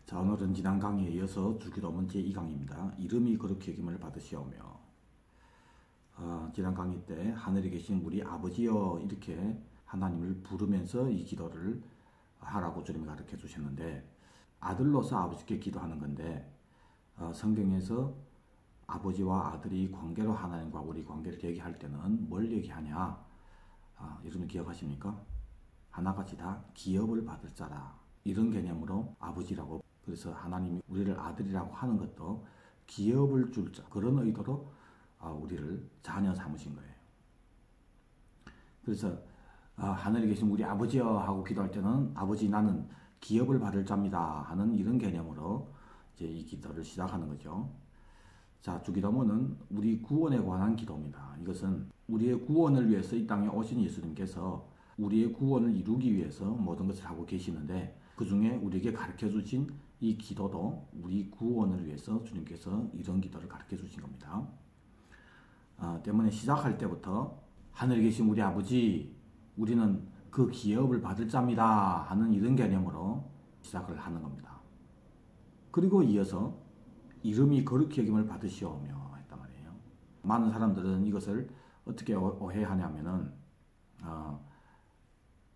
자, 오늘은 지난 강의에 이어서 주기도문 제2강입니다. 이름이 거룩히 여김을 받으시오며. 지난 강의 때 하늘에 계신 우리 아버지여 이렇게 하나님을 부르면서 이 기도를 하라고 주님이 가르쳐 주셨는데, 아들로서 아버지께 기도하는 건데, 성경에서 아버지와 아들이 관계로 하나님과 우리 관계를 얘기할 때는 뭘 얘기하냐? 여러분 기억하십니까? 하나같이 다 기업을 받을 자라, 이런 개념으로 아버지라고, 그래서 하나님이 우리를 아들이라고 하는 것도 기업을 줄 자, 그런 의도로 우리를 자녀 삼으신 거예요. 그래서 하늘에 계신 우리 아버지여 하고 기도할 때는 아버지 나는 기업을 받을 자입니다 하는 이런 개념으로 이제 이 기도를 시작하는 거죠. 자, 주기도문은 우리 구원에 관한 기도입니다. 이것은 우리의 구원을 위해서 이 땅에 오신 예수님께서 우리의 구원을 이루기 위해서 모든 것을 하고 계시는데, 그 중에 우리에게 가르쳐 주신 이 기도도 우리 구원을 위해서 주님께서 이런 기도를 가르쳐 주신 겁니다. 때문에 시작할 때부터 하늘에 계신 우리 아버지, 우리는 그 기업을 받을 자입니다 하는 이런 개념으로 시작을 하는 겁니다. 그리고 이어서 이름이 거룩히 여김을 받으시오며 했단 말이에요. 많은 사람들은 이것을 어떻게 오해하냐면은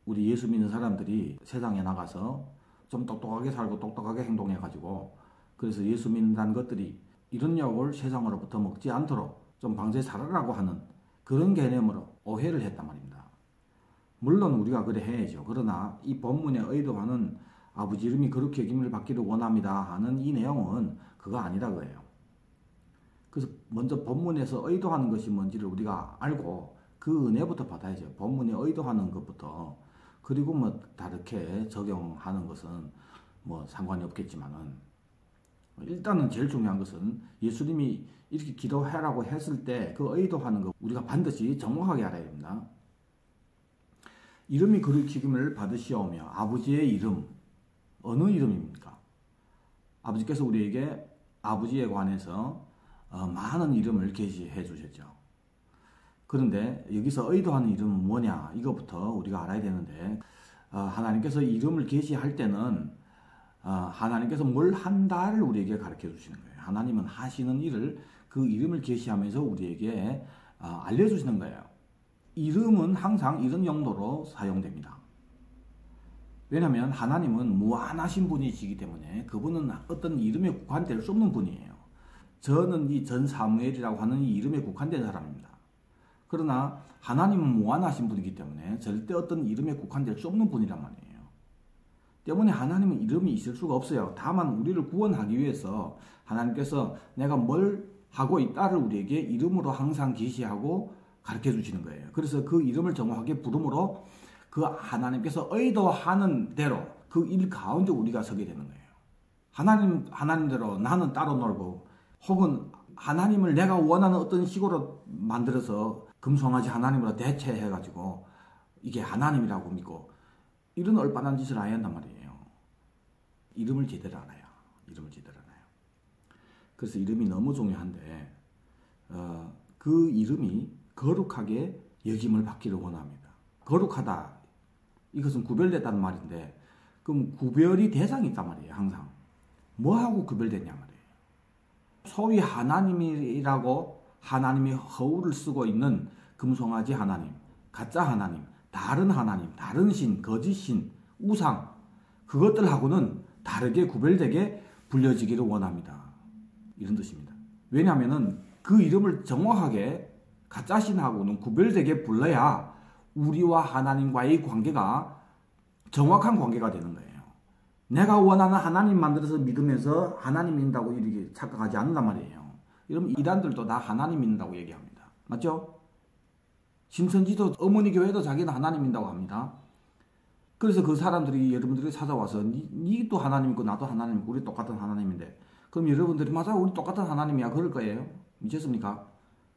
우리 예수 믿는 사람들이 세상에 나가서 좀 똑똑하게 살고 똑똑하게 행동해가지고, 그래서 예수 믿는다는 것들이 이런 욕을 세상으로부터 먹지 않도록 좀 방제 살아라고 하는 그런 개념으로 오해를 했단 말입니다. 물론 우리가 그래 해야죠. 그러나 이 본문의 의도하는 아버지 이름이 거룩히 여김을 받기를 원합니다 하는 이 내용은 그거 아니다 그거예요. 그래서 먼저 본문에서 의도하는 것이 뭔지를 우리가 알고 그 은혜부터 받아야죠. 본문이 의도하는 것부터. 그리고 뭐 다르게 적용하는 것은 뭐 상관이 없겠지만은, 일단은 제일 중요한 것은 예수님이 이렇게 기도하라고 했을 때 그 의도하는 거 우리가 반드시 정확하게 알아야 됩니다. 이름이 거룩히 여김을 받으시오며, 아버지의 이름, 어느 이름입니까? 아버지께서 우리에게 아버지에 관해서 많은 이름을 계시해 주셨죠. 그런데 여기서 의도하는 이름은 뭐냐, 이거부터 우리가 알아야 되는데, 하나님께서 이름을 계시할 때는 하나님께서 뭘 한다를 우리에게 가르쳐 주시는 거예요. 하나님은 하시는 일을 그 이름을 계시하면서 우리에게 알려주시는 거예요. 이름은 항상 이런 용도로 사용됩니다. 왜냐하면 하나님은 무한하신 분이시기 때문에 그분은 어떤 이름에 국한될 수 없는 분이에요. 저는 이 전 사무엘이라고 하는 이 이름에 국한된 사람입니다. 그러나 하나님은 무한하신 분이기 때문에 절대 어떤 이름에 국한될 수 없는 분이란 말이에요. 때문에 하나님은 이름이 있을 수가 없어요. 다만 우리를 구원하기 위해서 하나님께서 내가 뭘 하고 있다를 우리에게 이름으로 항상 계시하고 가르쳐 주시는 거예요. 그래서 그 이름을 정확하게 부름으로 그 하나님께서 의도하는 대로 그 일 가운데 우리가 서게 되는 거예요. 하나님대로 나는 따로 놀고, 혹은 하나님을 내가 원하는 어떤 식으로 만들어서 금송아지 하나님으로 대체해가지고 이게 하나님이라고 믿고, 이런 얼빠난 짓을 안 한단 말이에요. 이름을 제대로 알아요. 이름을 제대로 알아요. 그래서 이름이 너무 중요한데, 그 이름이 거룩하게 여김을 받기를 원합니다. 거룩하다, 이것은 구별됐다는 말인데, 그럼 구별이 대상이 있단 말이에요. 항상 뭐하고 구별됐냐 말이에요. 소위 하나님이라고 하나님이 허울을 쓰고 있는 금송아지 하나님, 가짜 하나님, 다른 신, 거짓 신, 우상, 그것들하고는 다르게 구별되게 불려지기를 원합니다. 이런 뜻입니다. 왜냐하면 그 이름을 정확하게 가짜 신하고는 구별되게 불러야 우리와 하나님과의 관계가 정확한 관계가 되는 거예요. 내가 원하는 하나님 만들어서 믿으면서 하나님 믿는다고 이렇게 착각하지 않는단 말이에요. 이러면 이단들도 다 하나님 믿는다고 얘기합니다. 맞죠? 심선지도 어머니 교회도 자기는 하나님 믿는다고 합니다. 그래서 그 사람들이 여러분들이 찾아와서 니도 하나님이고 나도 하나님이고 우리 똑같은 하나님인데, 그럼 여러분들이 맞아 우리 똑같은 하나님이야 그럴 거예요? 미쳤습니까?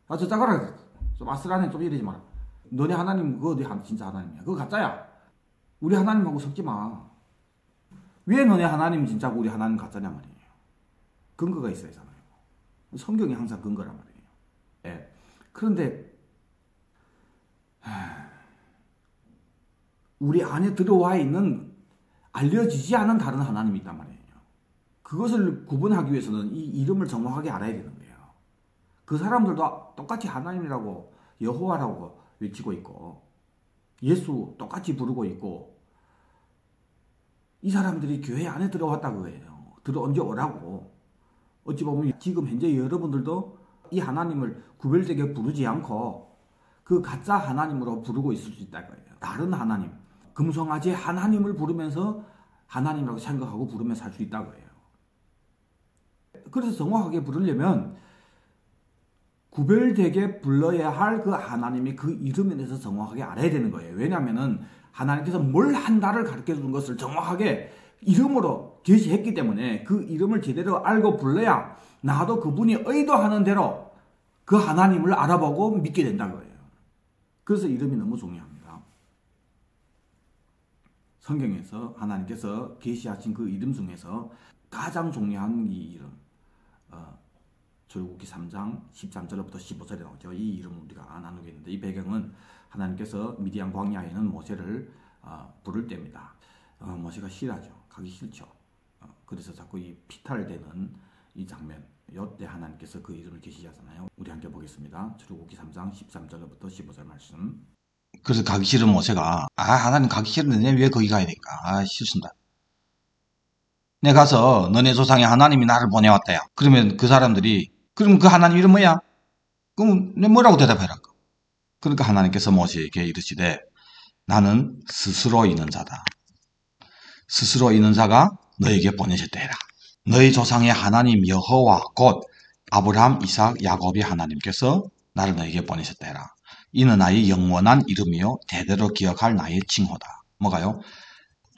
저 짜가라, 좀 아슬하네, 좀 이러지 마라. 너네 하나님 그거 네 진짜 하나님이야, 그거 가짜야. 우리 하나님하고 섞지 마. 왜 너네 하나님 진짜고 우리 하나님 가짜냐 말이에요. 근거가 있어야 하잖아요. 성경이 항상 근거란 말이에요. 예. 그런데 우리 안에 들어와 있는 알려지지 않은 다른 하나님이 있단 말이에요. 그것을 구분하기 위해서는 이 이름을 정확하게 알아야 되는 거예요. 그 사람들도 똑같이 하나님이라고 여호와라고 외치고 있고 예수 똑같이 부르고 있고 이 사람들이 교회 안에 들어왔다 그거예요. 언제 오라고. 어찌 보면 지금 현재 여러분들도 이 하나님을 구별되게 부르지 않고 그 가짜 하나님으로 부르고 있을 수 있다 거예요. 다른 하나님, 금송아지 하나님을 부르면서 하나님이라고 생각하고 부르면서 살 수 있다 거예요. 그래서 정확하게 부르려면 구별되게 불러야 할 그 하나님이 그 이름에 대해서 정확하게 알아야 되는 거예요. 왜냐하면은 하나님께서 뭘 한다를 가르쳐 주는 것을 정확하게 이름으로 제시했기 때문에 그 이름을 제대로 알고 불러야 나도 그분이 의도하는 대로 그 하나님을 알아보고 믿게 된다는 거예요. 그래서 이름이 너무 중요합니다. 성경에서 하나님께서 계시하신 그 이름 중에서 가장 중요한 이 이름, 출애굽기 3장 13절부터 15절에 나오죠. 이 이름을 우리가 나누겠는데 이 배경은 하나님께서 미디안 광야에는 모세를 부를 때입니다. 모세가 싫어하죠. 가기 싫죠. 그래서 자꾸 이 피탈되는 이 장면, 이때 하나님께서 그 이름을 계시하잖아요. 우리 함께 보겠습니다. 출애굽기 3장 13절부터 15절 말씀. 그래서 가기 싫은 모세가 하나님 가기 싫은데 왜 거기 가야 될까? 싫습니다. 내 가서 너네 조상의 하나님이 나를 보내왔다야. 그러면 그 사람들이 그럼 그 하나님 이름 뭐야? 그럼 내 뭐라고 대답해라. 그러니까 하나님께서 모세에게 이르시되 나는 스스로 있는 자다. 스스로 있는 자가 너에게 보내셨다 해라. 너희 조상의 하나님 여호와 곧 아브라함, 이삭, 야곱의 하나님께서 나를 너에게 보내셨다 해라. 이는 나의 영원한 이름이요 대대로 기억할 나의 칭호다. 뭐가요?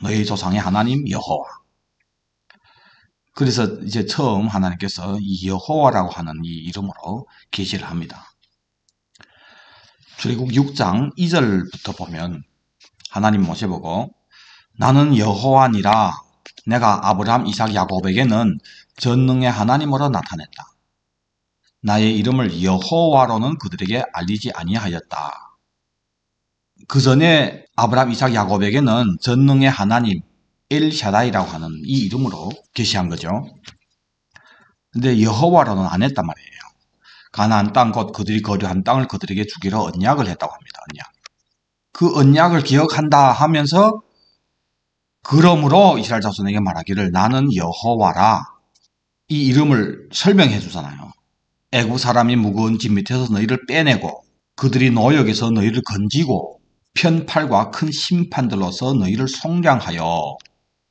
너희 조상의 하나님 여호와. 그래서 이제 처음 하나님께서 이 여호와라고 하는 이 이름으로 계시를 합니다. 출애굽 6장 2절부터 보면 하나님 모세 보고 나는 여호와니라 내가 아브라함, 이삭, 야곱에게는 전능의 하나님으로 나타냈다. 나의 이름을 여호와로는 그들에게 알리지 아니하였다. 그 전에 아브라함, 이삭, 야곱에게는 전능의 하나님 엘샤다이라고 하는 이 이름으로 계시한 거죠. 근데 여호와로는 안 했단 말이에요. 가나안 땅 곧 그들이 거류한 땅을 그들에게 주기로 언약을 했다고 합니다. 언약. 그 언약을 기억한다 하면서 그러므로 이스라엘 자손에게 말하기를 나는 여호와라. 이 이름을 설명해 주잖아요. 애국 사람이 무거운 짐 밑에서 너희를 빼내고 그들이 노역에서 너희를 건지고 편팔과 큰 심판들로서 너희를 속량하여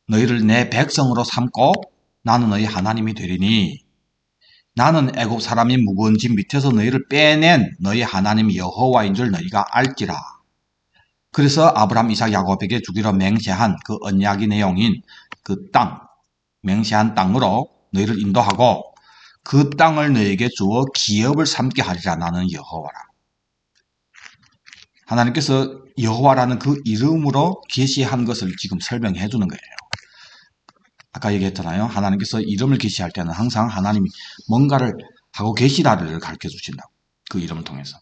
너희를 내 백성으로 삼고 나는 너희 하나님이 되리니 나는 애국 사람이 무거운 짐 밑에서 너희를 빼낸 너희 하나님 여호와인 줄 너희가 알지라. 그래서 아브라함, 이삭, 야곱에게 주기로 맹세한 그 언약의 내용인 그 땅, 맹세한 땅으로 너희를 인도하고 그 땅을 너희에게 주어 기업을 삼게 하리라. 나는 여호와라. 하나님께서 여호와라는 그 이름으로 계시한 것을 지금 설명해 주는 거예요. 아까 얘기했잖아요. 하나님께서 이름을 계시할 때는 항상 하나님이 뭔가를 하고 계시다를 가르쳐 주신다고. 그 이름을 통해서.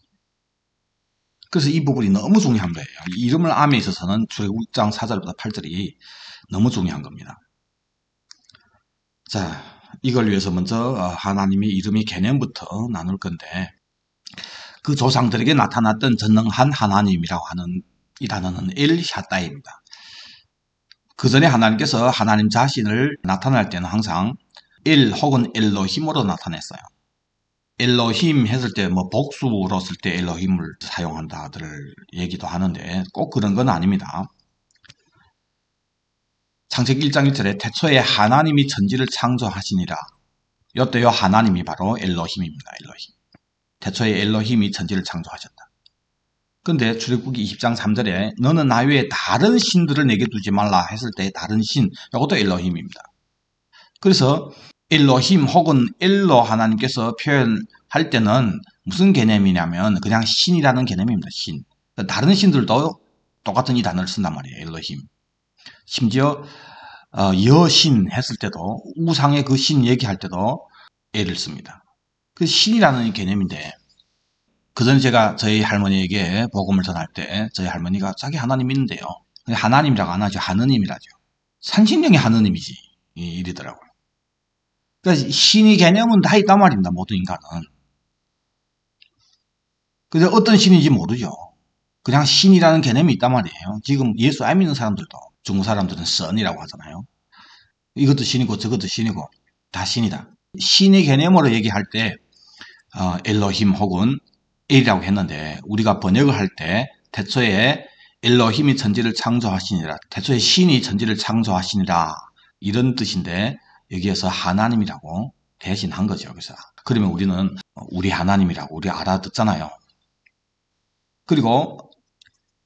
그래서 이 부분이 너무 중요한 거예요. 이 이름을 암에 있어서는 출애굽 6장 4절부터 8절이 너무 중요한 겁니다. 자, 이걸 위해서 먼저 하나님의 이름의 개념부터 나눌 건데 그 조상들에게 나타났던 전능한 하나님이라고 하는 이 단어는 엘샤다이입니다. 그 전에 하나님께서 하나님 자신을 나타날 때는 항상 엘 혹은 엘로힘으로 나타냈어요. 엘로힘 했을 때 뭐 복수로 쓸 때 엘로힘을 사용한다들 얘기도 하는데 꼭 그런 건 아닙니다. 창세기 1장 1절에 태초에 하나님이 천지를 창조하시니라. 이때요 하나님이 바로 엘로힘입니다. 엘로힘. 태초에 엘로힘이 천지를 창조하셨다. 근데 출애굽기 20장 3절에 너는 나 외에 다른 신들을 내게 두지 말라 했을 때 다른 신, 이것도 엘로힘입니다. 그래서 엘로힘 혹은 엘로 하나님께서 표현할 때는 무슨 개념이냐면 그냥 신이라는 개념입니다. 신. 다른 신들도 똑같은 이 단어를 쓴단 말이에요. 엘로힘. 심지어 여신 했을 때도 우상의 그 신 얘기할 때도 애를 씁니다. 그 신이라는 개념인데 그전에 제가 저희 할머니에게 복음을 전할 때 저희 할머니가 자기 하나님 있는데요. 하나님이라고 안 하죠. 하느님이라죠. 산신령이 하느님이지. 이러더라고요. 그러니까 신의 개념은 다 있단 말입니다. 모든 인간은. 근데 어떤 신인지 모르죠. 그냥 신이라는 개념이 있단 말이에요. 지금 예수 안 믿는 사람들도, 중국 사람들은 선이라고 하잖아요. 이것도 신이고 저것도 신이고 다 신이다. 신의 개념으로 얘기할 때 엘로힘 혹은 엘이라고 했는데, 우리가 번역을 할 때 태초에 엘로힘이 천지를 창조하시니라, 태초에 신이 천지를 창조하시니라, 이런 뜻인데 여기에서 하나님이라고 대신한 거죠. 그래서 그러면 우리는 우리 하나님이라고 우리 알아듣잖아요. 그리고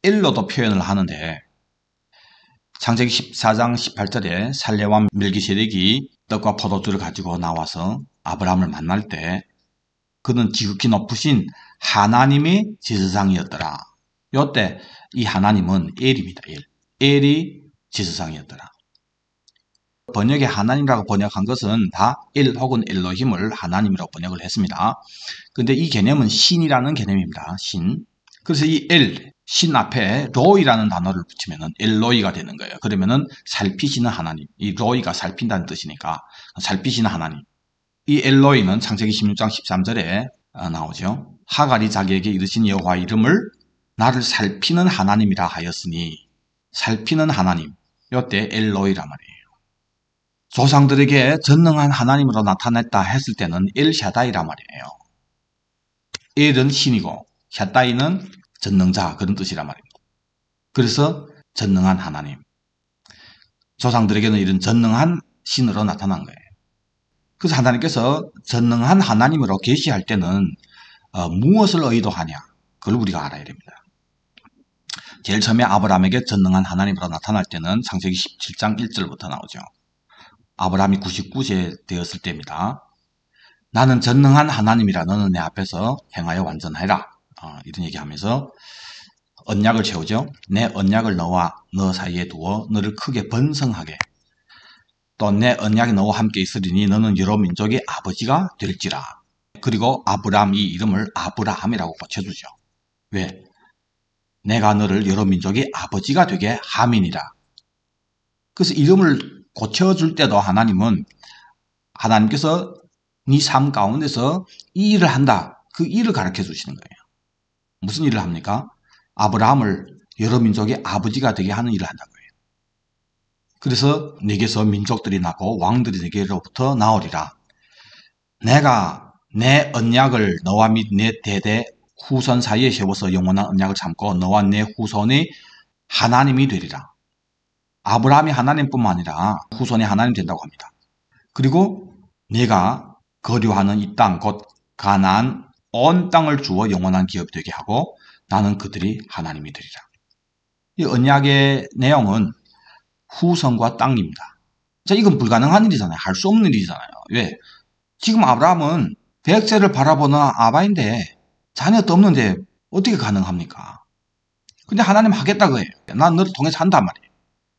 엘로도 표현을 하는데, 창세기 14장 18절에 살레와 멜기세덱이 떡과 포도주를 가지고 나와서 아브라함을 만날 때 그는 지극히 높으신 하나님의 지스상이었더라. 요때 이 하나님은 엘입니다. 엘이 지스상이었더라. 번역에 하나님이라고 번역한 것은 다 엘 혹은 엘로힘을 하나님이라고 번역을 했습니다. 근데 이 개념은 신이라는 개념입니다. 신. 그래서 이 엘, 신 앞에 로이라는 단어를 붙이면은 엘로이가 되는 거예요. 그러면은 살피시는 하나님. 이 로이가 살핀다는 뜻이니까 살피시는 하나님. 이 엘로이는 창세기 16장 13절에 나오죠. 하갈이 자기에게 이르신 여호와의 이름을 나를 살피는 하나님이라 하였으니, 살피는 하나님. 요때 엘로이란 말이에요. 조상들에게 전능한 하나님으로 나타냈다 했을 때는 엘샤다이란 말이에요. 엘은 신이고 샤다이는 전능자, 그런 뜻이란 말입니다. 그래서 전능한 하나님. 조상들에게는 이런 전능한 신으로 나타난 거예요. 그래서 하나님께서 전능한 하나님으로 계시할 때는 무엇을 의도하냐, 그걸 우리가 알아야 됩니다. 제일 처음에 아브라함에게 전능한 하나님으로 나타날 때는 창세기 17장 1절부터 나오죠. 아브라함이 99세 되었을 때입니다. 나는 전능한 하나님이라, 너는 내 앞에서 행하여 완전하라. 이런 얘기하면서 언약을 세우죠. 내 언약을 너와 너 사이에 두어 너를 크게 번성하게, 또 내 언약이 너와 함께 있으리니 너는 여러 민족의 아버지가 될지라. 그리고 아브라함, 이 이름을 아브라함이라고 고쳐주죠. 왜? 내가 너를 여러 민족의 아버지가 되게 함이니라. 그래서 이름을 고쳐줄 때도 하나님께서 네 삶 가운데서 이 일을 한다, 그 일을 가르쳐 주시는 거예요. 무슨 일을 합니까? 아브라함을 여러 민족의 아버지가 되게 하는 일을 한다는 거예요. 그래서 네게서 민족들이 나고 왕들이 네게로부터 나오리라. 내가 내 언약을 너와 및 내 대대 후손 사이에 세워서 영원한 언약을 삼고 너와 내 후손의 하나님이 되리라. 아브라함이 하나님뿐만 아니라 후손이 하나님 된다고 합니다. 그리고 내가 거류하는 이 땅, 곧 가나안 온 땅을 주어 영원한 기업이 되게 하고 나는 그들이 하나님이 되리라. 이 언약의 내용은 후손과 땅입니다. 자, 이건 불가능한 일이잖아요. 할 수 없는 일이잖아요. 왜? 지금 아브라함은 백세를 바라보는 아바인데 자녀도 없는데 어떻게 가능합니까? 근데 하나님 하겠다 그래요. 난 너를 통해서 한단 말이에요.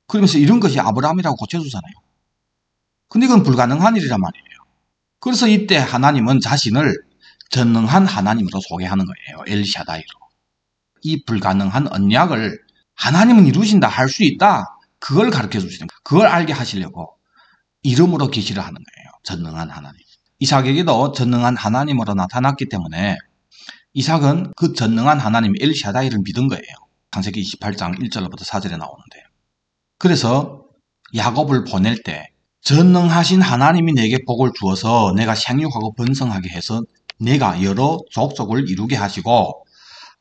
그러면서 이런 것이 아브라함이라고 고쳐주잖아요. 근데 이건 불가능한 일이란 말이에요. 그래서 이때 하나님은 자신을 전능한 하나님으로 소개하는 거예요. 엘샤다이로. 이 불가능한 언약을 하나님은 이루신다, 할 수 있다, 그걸 가르쳐 주시는 거예요. 그걸 알게 하시려고 이름으로 계시를 하는 거예요. 전능한 하나님. 이삭에게도 전능한 하나님으로 나타났기 때문에 이삭은 그 전능한 하나님 엘샤다이를 믿은 거예요. 창세기 28장 1절부터 4절에 나오는데, 그래서 야곱을 보낼 때 전능하신 하나님이 내게 복을 주어서 내가 생육하고 번성하게 해서 내가 여러 족속을 이루게 하시고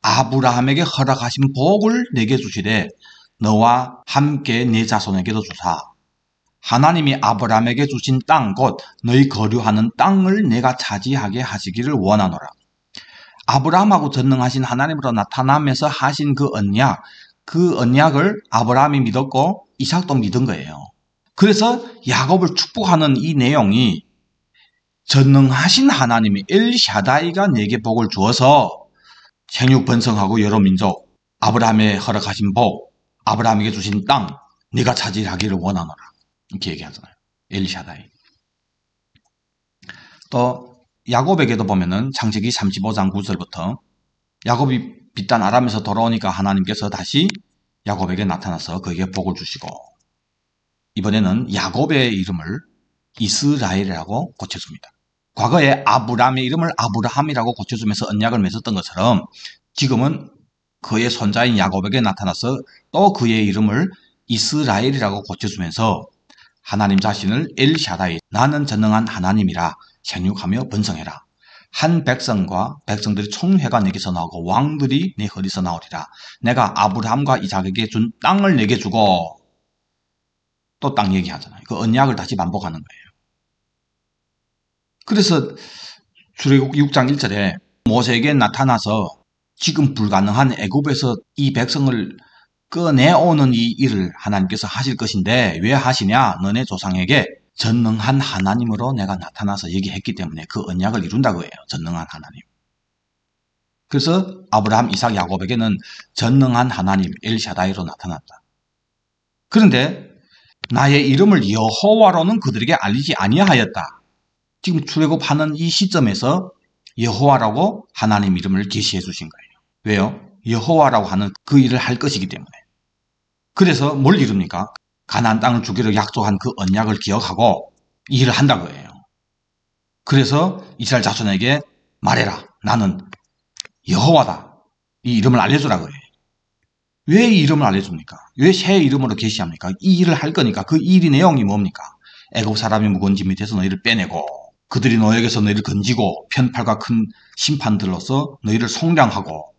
아브라함에게 허락하신 복을 내게 주시되 너와 함께 내 자손에게도 주사 하나님이 아브라함에게 주신 땅, 곧 너희 거류하는 땅을 내가 차지하게 하시기를 원하노라. 아브라함하고 전능하신 하나님으로 나타나면서 하신 그 언약을 아브라함이 믿었고 이삭도 믿은 거예요. 그래서 야곱을 축복하는 이 내용이 전능하신 하나님이 엘샤다이가 내게 복을 주어서 생육 번성하고 여러 민족, 아브라함에 허락하신 복, 아브라함에게 주신 땅, 네가 차지하기를 원하노라, 이렇게 얘기하잖아요. 엘샤다이. 또 야곱에게도 보면은 창세기 35장 9절부터 야곱이 비단 아람에서 돌아오니까 하나님께서 다시 야곱에게 나타나서 그에게 복을 주시고, 이번에는 야곱의 이름을 이스라엘이라고 고쳐줍니다. 과거에 아브람의 이름을 아브라함이라고 고쳐주면서 언약을 맺었던 것처럼 지금은 그의 손자인 야곱에게 나타나서 또 그의 이름을 이스라엘이라고 고쳐주면서 하나님 자신을 엘샤다이, 나는 전능한 하나님이라 생육하며 번성해라. 한 백성과 백성들의 총회가 내게서 나오고 왕들이 내 허리서 나오리라. 내가 아브라함과 이삭에게 준 땅을 내게 주고, 또 땅 얘기하잖아요. 그 언약을 다시 반복하는 거예요. 그래서 출애굽 6장 1절에 모세에게 나타나서 지금 불가능한 애굽에서 이 백성을 꺼내오는 이 일을 하나님께서 하실 것인데 왜 하시냐? 너네 조상에게 전능한 하나님으로 내가 나타나서 얘기했기 때문에 그 언약을 이룬다고 해요. 전능한 하나님. 그래서 아브라함, 이삭, 야곱에게는 전능한 하나님 엘샤다이로 나타났다. 그런데 나의 이름을 여호와로는 그들에게 알리지 아니하였다. 지금 출애굽하는 이 시점에서 여호와라고 하나님 이름을 계시해 주신 거예요. 왜요? 여호와라고 하는 그 일을 할 것이기 때문에. 그래서 뭘 이룹니까? 가나안 땅을 주기로 약속한 그 언약을 기억하고 이 일을 한다고 해요. 그래서 이스라엘 자손에게 말해라. 나는 여호와다. 이 이름을 알려주라고 해요. 왜 이 이름을 알려줍니까? 왜 새 이름으로 계시합니까? 이 일을 할 거니까. 그 일이 내용이 뭡니까? 애굽 사람이 무거운 짐 밑에서 너희를 빼내고 그들이 너에게서 너희를 건지고 편팔과 큰 심판들로서 너희를 속량하고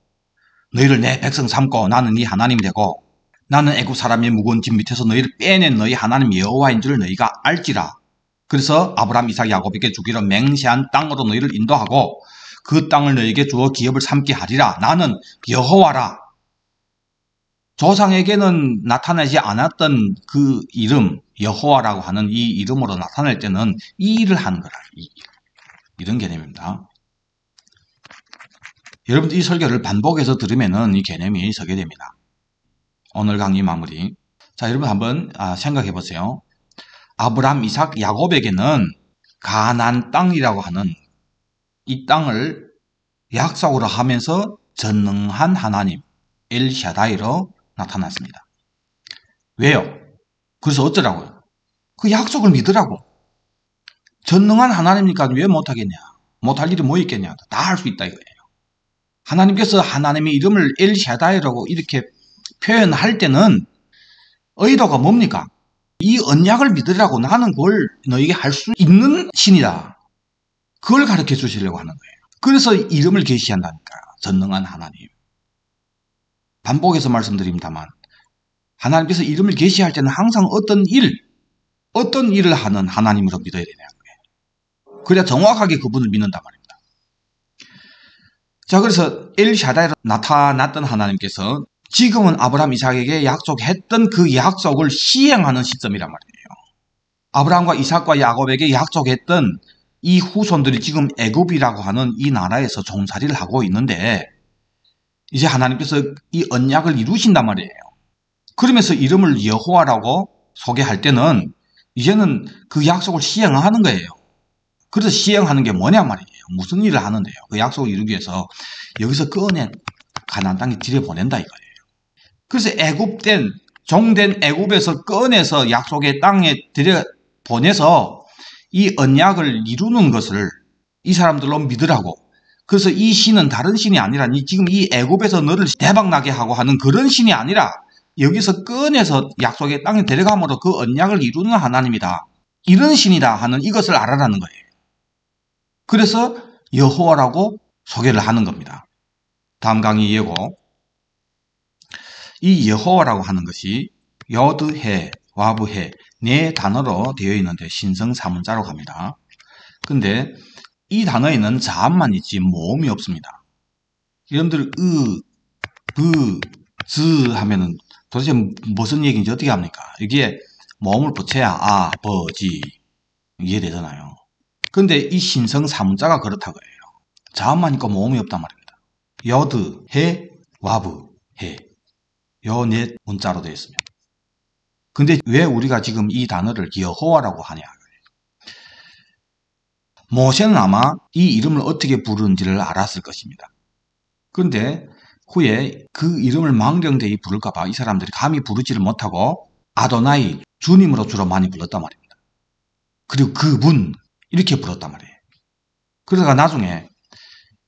너희를 내 백성 삼고 나는 네 하나님이 되고 나는 애굽 사람의 무거운 짐 밑에서 너희를 빼낸 너희 하나님 여호와인 줄 너희가 알지라. 그래서 아브라함, 이삭, 야곱에게 주기로 맹세한 땅으로 너희를 인도하고 그 땅을 너희에게 주어 기업을 삼게 하리라. 나는 여호와라. 조상에게는 나타나지 않았던 그 이름, 여호와라고 하는 이 이름으로 나타날 때는 이 일을 하는 거라. 이런 개념입니다. 여러분들 이 설교를 반복해서 들으면은 이 개념이 서게 됩니다. 오늘 강의 마무리. 자, 여러분 한번 생각해 보세요. 아브라함, 이삭, 야곱에게는 가나안 땅이라고 하는 이 땅을 약속으로 하면서 전능한 하나님 엘샤다이로 나타났습니다. 왜요? 그래서 어쩌라고요? 그 약속을 믿으라고. 전능한 하나님이니까 왜 못하겠냐? 못할 일이 뭐 있겠냐? 다 할 수 있다 이거예요. 하나님께서 하나님의 이름을 엘샤다이라고 이렇게 표현할 때는 의도가 뭡니까? 이 언약을 믿으라고. 나는 그걸 너에게 할 수 있는 신이다. 그걸 가르쳐 주시려고 하는 거예요. 그래서 이름을 계시한다니까. 전능한 하나님. 반복해서 말씀드립니다만 하나님께서 이름을 계시할 때는 항상 어떤 일을 하는 하나님으로 믿어야 되는 거예요. 그래야 정확하게 그분을 믿는단 말입니다. 자, 그래서 엘샤다이로 나타났던 하나님께서 지금은 아브라함, 이삭에게 약속했던 그 약속을 시행하는 시점이란 말이에요. 아브라함과 이삭과 야곱에게 약속했던 이 후손들이 지금 애굽이라고 하는 이 나라에서 종살이를 하고 있는데 이제 하나님께서 이 언약을 이루신단 말이에요. 그러면서 이름을 여호와라고 소개할 때는 이제는 그 약속을 시행하는 거예요. 그래서 시행하는 게 뭐냐 말이에요. 무슨 일을 하는데요. 그 약속을 이루기 위해서 여기서 꺼낸 가나안 땅에 들여보낸다 이거예요. 그래서 애굽된 종된 애굽에서 꺼내서 약속의 땅에 들여보내서 이 언약을 이루는 것을 이 사람들로 믿으라고. 그래서 이 신은 다른 신이 아니라 지금 이 애굽에서 너를 대박나게 하고 하는 그런 신이 아니라 여기서 꺼내서 약속의 땅에 데려감으로 그 언약을 이루는 하나님이다. 이런 신이다 하는 이것을 알아라는 거예요. 그래서 여호와라고 소개를 하는 겁니다. 다음 강의 예고. 이 여호와라고 하는 것이 여드해, 와브해 네 단어로 되어 있는데 신성 사문자로 갑니다. 근데 이 단어에는 자음만 있지 모음이 없습니다. 여러분들 즈 하면은 도대체 무슨 얘기인지 어떻게 합니까? 여기에 모음을 붙여야 아버지 이해되잖아요. 근데 이 신성 사문자가 그렇다고 해요. 자음만 있고 모음이 없단 말입니다. 여드, 해, 와브, 해. 요 네 문자로 되어 있습니다. 근데 왜 우리가 지금 이 단어를 여호와라고 하냐? 모세는 아마 이 이름을 어떻게 부르는지를 알았을 것입니다. 그런데 후에 그 이름을 망령되이 부를까봐 이 사람들이 감히 부르지를 못하고 아도나이, 주님으로 주로 많이 불렀단 말입니다. 그리고 그분 이렇게 불렀단 말이에요. 그러다가 나중에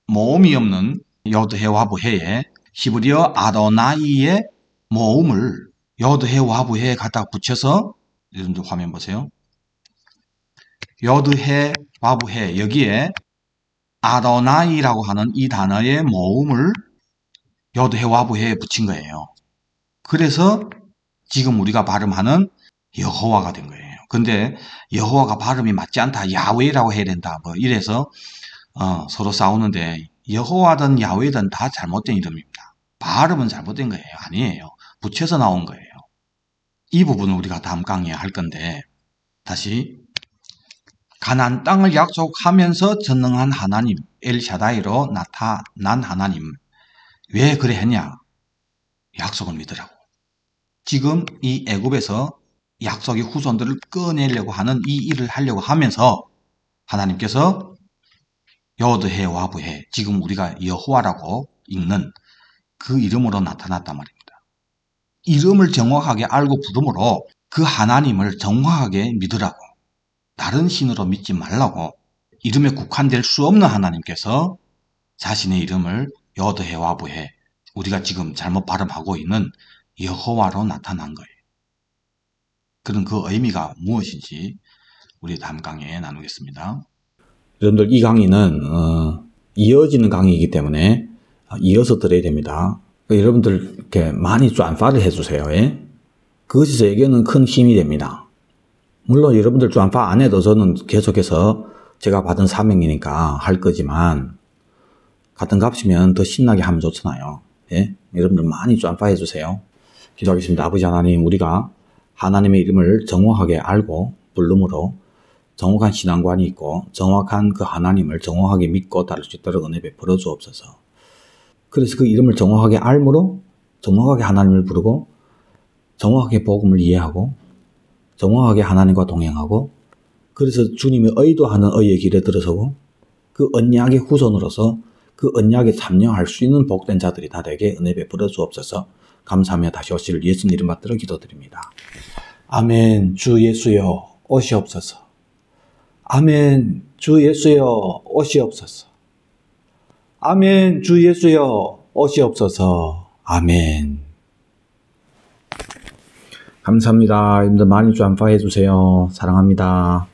모음이 없는 여드해 와브해에 히브리어 아도나이의 모음을 여드해 와브해에 갖다 붙여서 여러분들 화면 보세요. 여드해 와브해 여기에 아도나이라고 하는 이 단어의 모음을 여드해 와브해에 붙인 거예요. 그래서 지금 우리가 발음하는 여호와가 된 거예요. 근데 여호와가 발음이 맞지 않다. 야훼라고 해야 된다. 뭐 이래서 서로 싸우는데 여호와든 야훼든 다 잘못된 이름입니다. 발음은 잘못된 거예요. 아니에요. 붙여서 나온 거예요. 이 부분은 우리가 다음 강의에 할 건데 다시 가나안 땅을 약속하면서 전능한 하나님 엘샤다이로 나타난 하나님 왜 그래 했냐? 약속을 믿으라고. 지금 이 애굽에서 약속의 후손들을 꺼내려고 하는 이 일을 하려고 하면서 하나님께서 여드해 와브해 지금 우리가 여호와라고 읽는 그 이름으로 나타났단 말입니다. 이름을 정확하게 알고 부름으로 그 하나님을 정확하게 믿으라고 다른 신으로 믿지 말라고 이름에 국한될 수 없는 하나님께서 자신의 이름을 여드해 와브해 우리가 지금 잘못 발음하고 있는 여호와로 나타난 거예요. 그런 그 의미가 무엇인지 우리 다음 강의에 나누겠습니다. 여러분들 이 강의는 이어지는 강의이기 때문에 이어서 들어야 됩니다. 여러분들 이렇게 많이转发를 해주세요. 예? 그것이 저에게는 큰 힘이 됩니다. 물론 여러분들转发안 해도 저는 계속해서 제가 받은 사명이니까 할 거지만 같은 값이면 더 신나게 하면 좋잖아요. 예? 여러분들 많이转发해주세요. 기도하겠습니다. 아버지 하나님, 우리가 하나님의 이름을 정확하게 알고 부름으로 정확한 신앙관이 있고 정확한 그 하나님을 정확하게 믿고 따를 수 있도록 은혜 베풀어 주옵소서. 그래서 그 이름을 정확하게 알므로 정확하게 하나님을 부르고 정확하게 복음을 이해하고 정확하게 하나님과 동행하고 그래서 주님이 의도하는 의의 길에 들어서고 그 언약의 후손으로서 그 언약에 참여할 수 있는 복된 자들이 다 되게 은혜 베풀어 주옵소서. 감사하며 다시 오실 예수님 이름 받들어 기도드립니다. 아멘. 주 예수여 오시옵소서. 아멘. 주 예수여 오시옵소서. 아멘. 주 예수여 오시옵소서. 아멘. 감사합니다. 여러분들 많이转发해주세요. 사랑합니다.